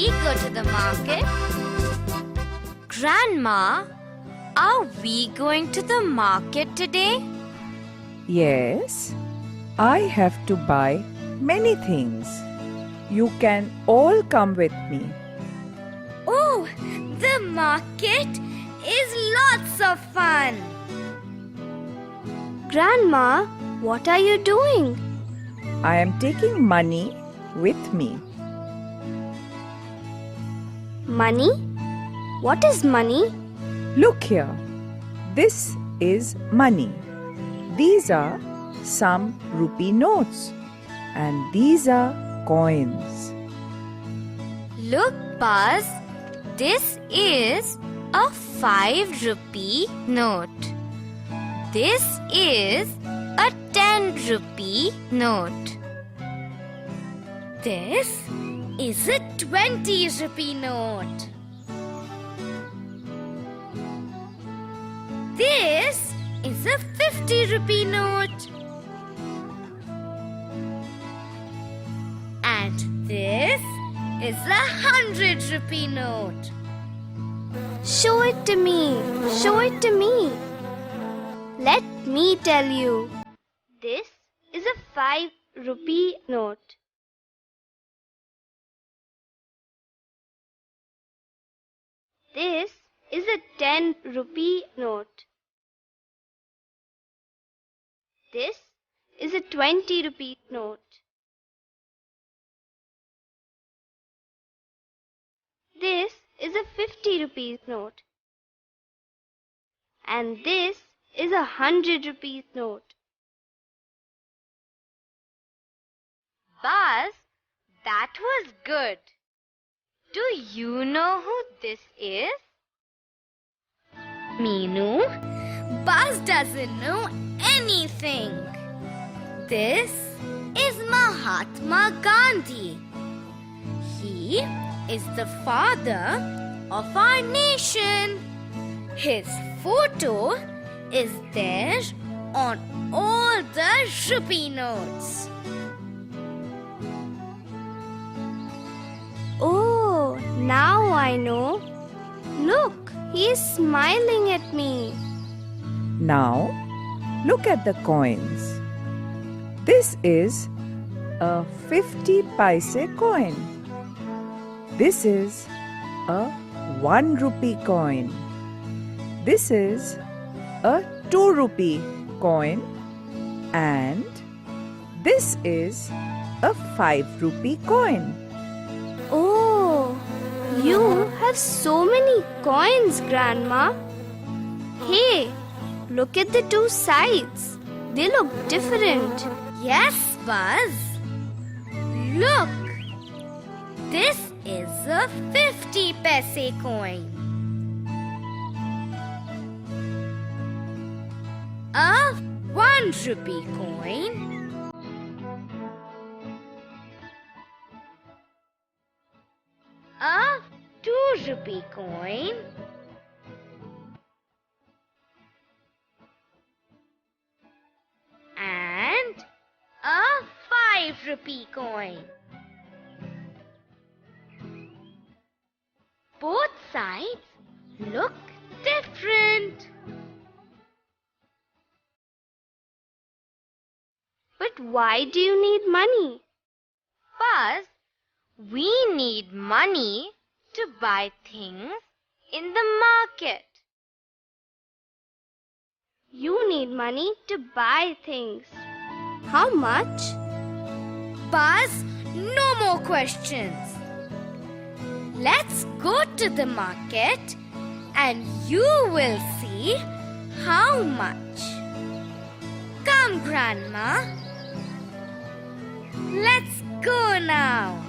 we go to the market? Grandma, are we going to the market today? Yes, I have to buy many things. You can all come with me. Oh, the market is lots of fun. Grandma, what are you doing? I am taking money with me. Money? What is money? Look here. This is money. These are some rupee notes. And these are coins. Look, Buzz, this is a 5 rupee note. This is a 10 rupee note. This is a 20 rupee note. This is a 50 rupee note. And this is a 100 rupee note. Show it to me. Show it to me. Let me tell you. This is a 5 rupee note. This is a 10 rupee note. This is a 20 rupee note. This is a 50 rupees note. And this is a 100 rupees note. Buzz, that was good. Do you know who this is? Meenu, Buzz doesn't know anything. This is Mahatma Gandhi. He is the father of our nation. His photo is there on all the rupee notes. Oh, now I know. Look, he is smiling at me. Now, look at the coins. This is a 50 paise coin. This is a 1 rupee coin. This is a 2 rupee coin. And this is a 5 rupee coin. Oh, you have so many coins, Grandma. Hey, look at the two sides. They look different. Yes, Buzz. Look, this is a 50 paise coin. A 1 rupee coin. A 2 rupee coin. And a 5 rupee coin. Both sides look different. But why do you need money? Buzz, we need money to buy things in the market. You need money to buy things. How much? Buzz, no more questions. Let's go to the market and you will see how much. Come, Grandma. Let's go now.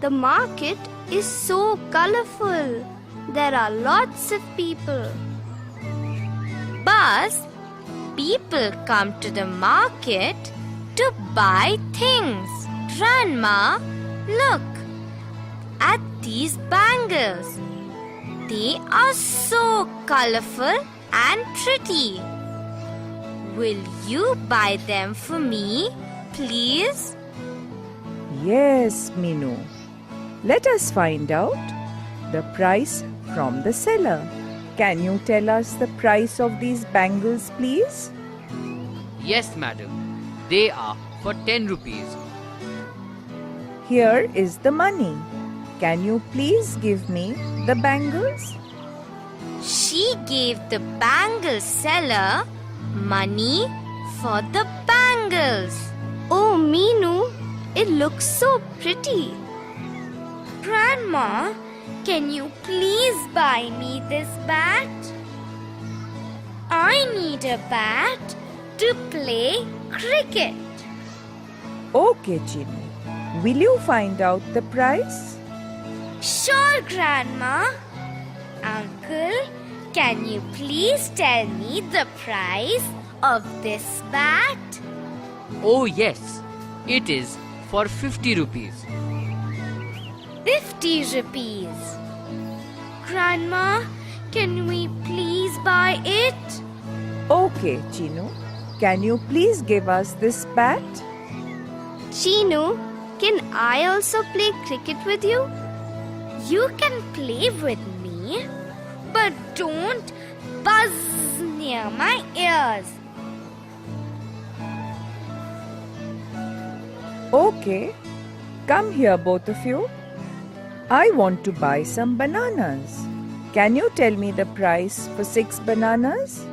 The market is so colorful. There are lots of people. Buzz, people come to the market to buy things. Grandma, look at these bangles. They are so colorful and pretty. Will you buy them for me, please? Yes, Meenu. Let us find out the price from the seller. Can you tell us the price of these bangles, please? Yes, madam. They are for 10 rupees. Here is the money. Can you please give me the bangles? She gave the bangle seller money for the bangles. Oh, Meenu, it looks so pretty. Grandma, can you please buy me this bat? I need a bat to play cricket. Okay, Chinu. Will you find out the price? Sure, Grandma. Uncle, can you please tell me the price of this bat? Oh yes, it is for 50 rupees. 50 rupees. Grandma, can we please buy it? Okay, Chinu. Can you please give us this bat? Chinu, can I also play cricket with you? You can play with me, but don't buzz near my ears. Okay. Come here, both of you. I want to buy some bananas. Can you tell me the price for 6 bananas?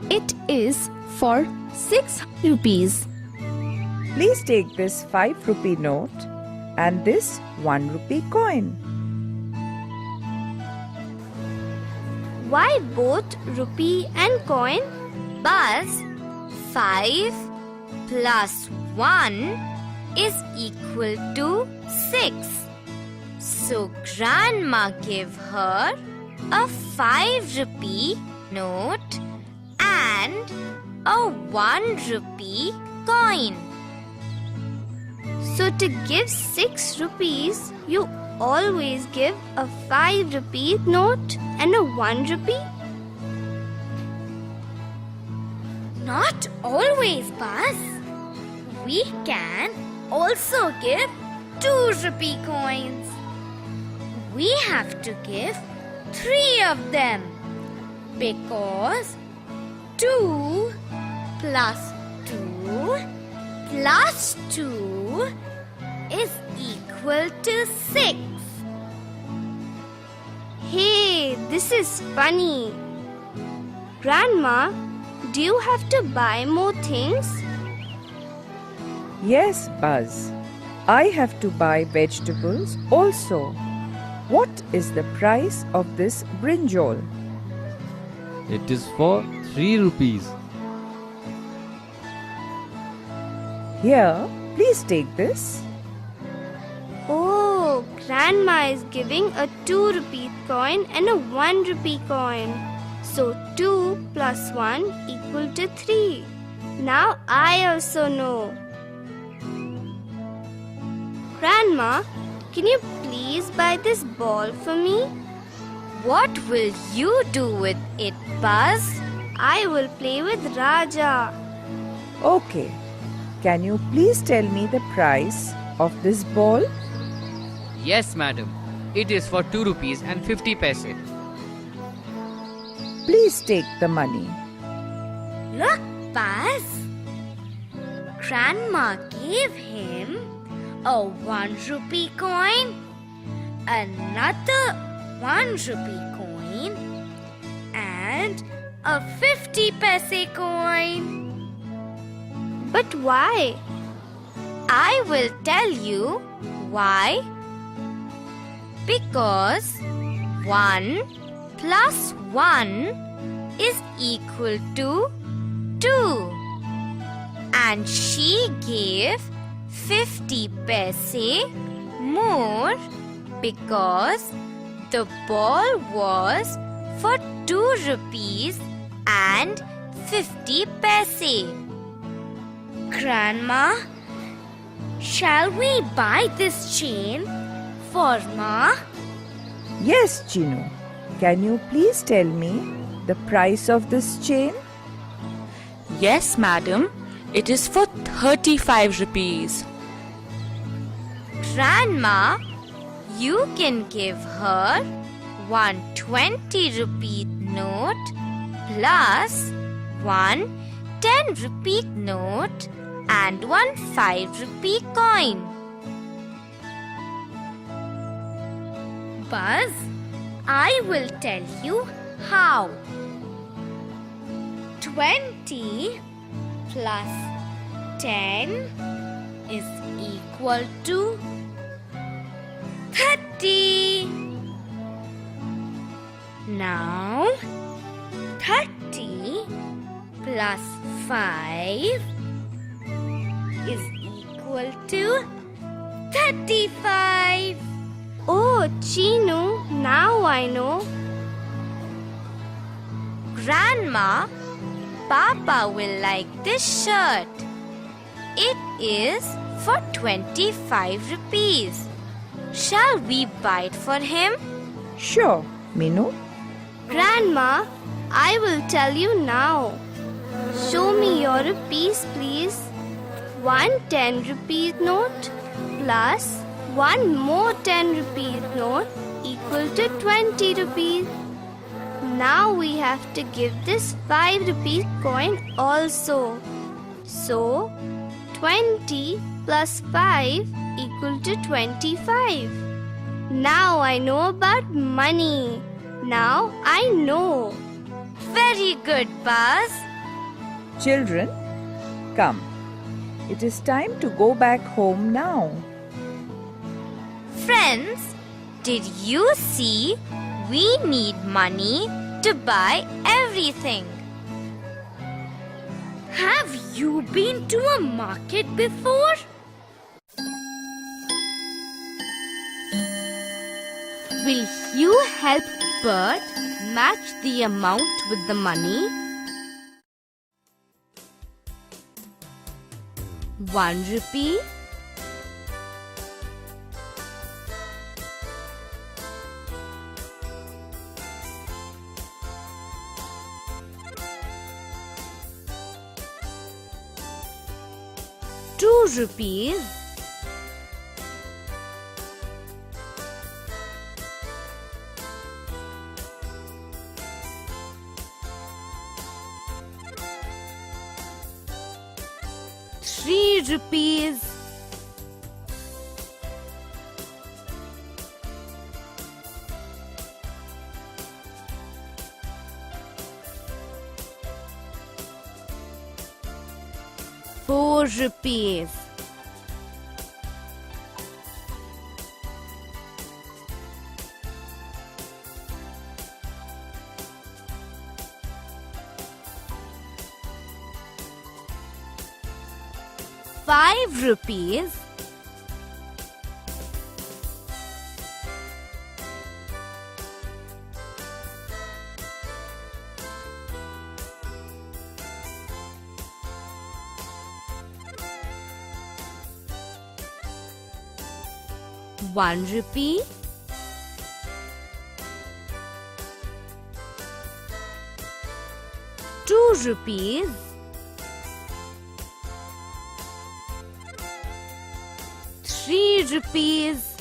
It is for 6 rupees. Please take this 5 rupee note and this 1 rupee coin. Why both rupee and coin? Buzz, 5 plus 1 is equal to 6. So Grandma gave her a 5 rupee note and a 1 rupee coin. So to give 6 rupees, you always give a 5 rupee note and a 1 rupee? Not always, Buzz. We can also give 2 rupee coins. We have to give 3 of them because 2 plus 2 plus 2 is equal to 6. Hey, this is funny. Grandma, do you have to buy more things? Yes, Buzz. I have to buy vegetables also. What is the price of this brinjal? It is for 3 rupees. Here, please take this. Oh, Grandma is giving a 2 rupee coin and a 1 rupee coin. So 2 plus 1 equal to 3. Now I also know. Grandma, can you please buy this ball for me? What will you do with it, Buzz? I will play with Raja. Okay. Can you please tell me the price of this ball? Yes, madam. It is for 2 rupees and 50 paise. Please take the money. Look, Buzz. Grandma gave him a 1 rupee coin, another 1 rupee coin, and a 50 paise coin. But why? I will tell you why. Because 1 plus 1 is equal to 2. And she gave 50 paise more because the ball was for 2 rupees and 50 paise. Grandma, shall we buy this chain for Ma? Yes, Chinu. Can you please tell me the price of this chain? Yes, madam. It is for 35 rupees. Grandma, You can give her one 20-rupee note plus one 10-rupee note and one 5-rupee coin. Buzz, I will tell you how. 20 plus 10 is equal to 30. Now, 30 plus 5 is equal to 35. Oh, Chinu, now I know. Grandma, Papa will like this shirt. It is for 25 rupees. Shall we buy it for him? Sure, Minu. Grandma, I will tell you now. Show me your rupees, please. One 10-rupee note plus one more 10-rupee note equal to 20 rupees. Now we have to give this 5-rupee coin also. So, 20 plus 5 equal to 25. Now I know about money. Now I know. Very good, Buzz. Children, come. It is time to go back home now. Friends, did you see? We need money to buy everything. Have you been to a market before? Will you help Bert match the amount with the money? 1 rupee, 2 rupees, 3 rupees, 4 rupees, 5 rupees, 1 rupee, 2 rupees, 3 rupees,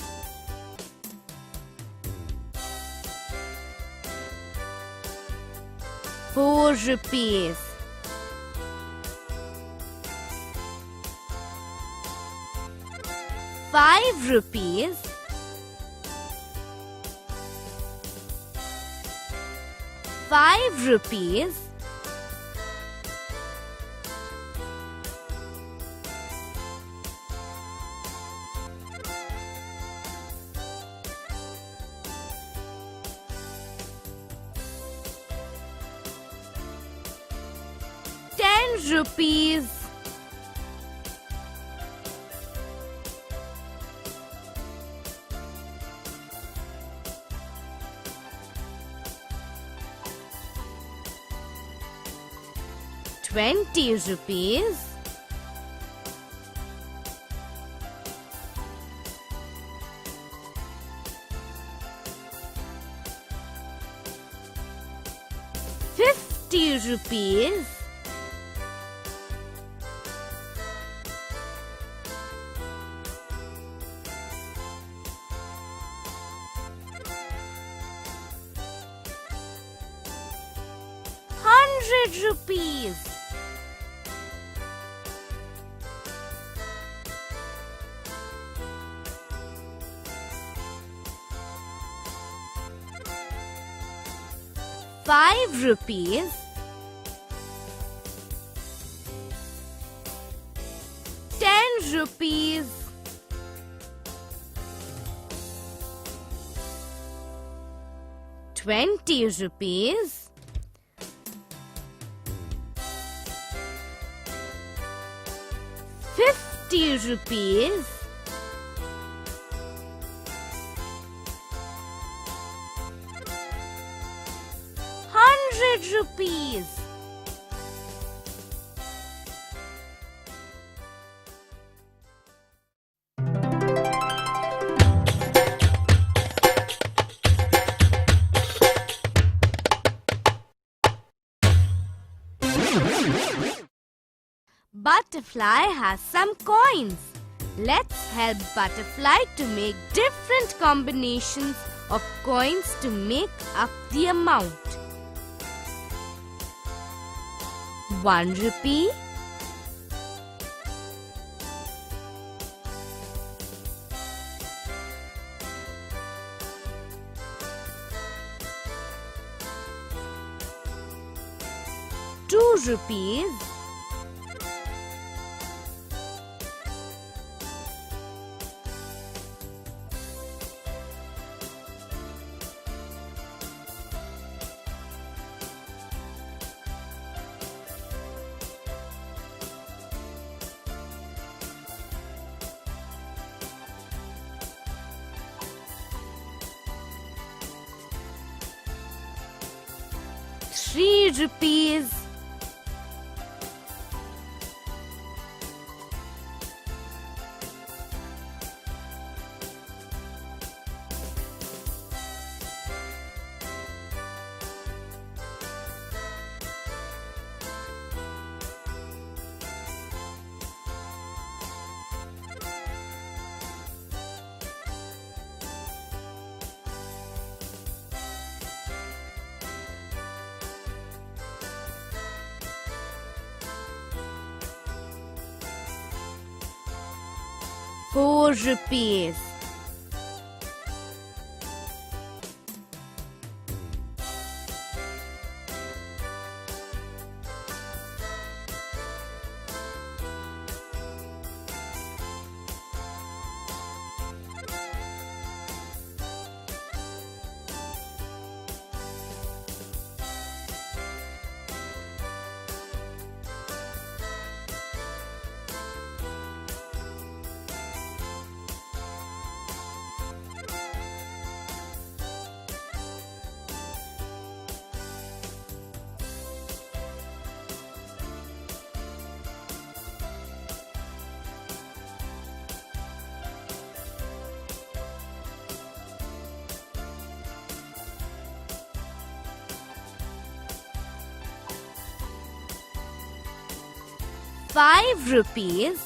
4 rupees, 5 rupees, 5 rupees, 10 rupees, 20 rupees, 50 rupees, 100 100 rupees. ₹5. 10 rupees. 20 rupees. 50 rupees. 100 rupees. Butterfly has some coins. Let's help Butterfly to make different combinations of coins to make up the amount. 1 rupee. 2 rupees. 3 rupees. 4 rupees. 5 rupees.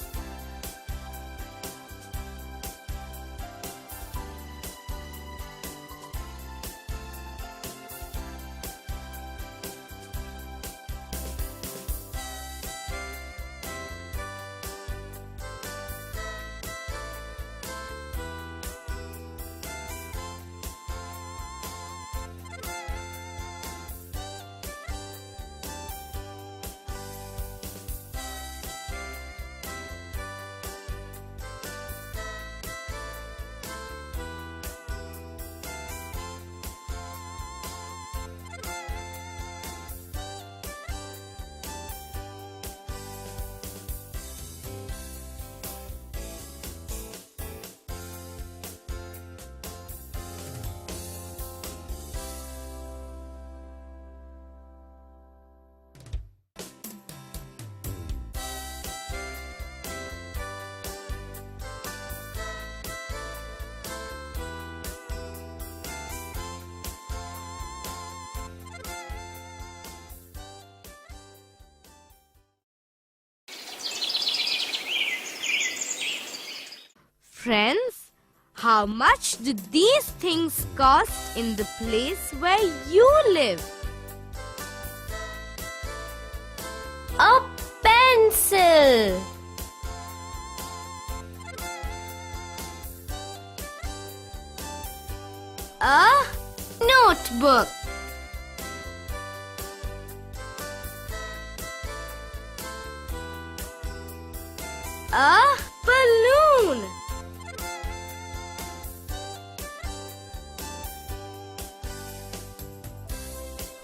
'Friends, how much do these things cost in the place where you live?' A pencil. A notebook. A balloon.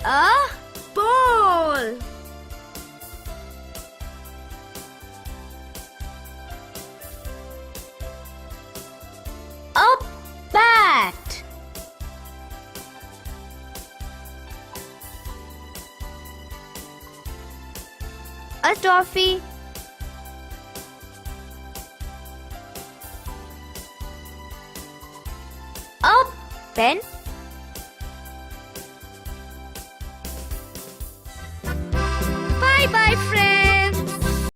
A ball. A bat. A toffee. A pen. Bye bye, friends.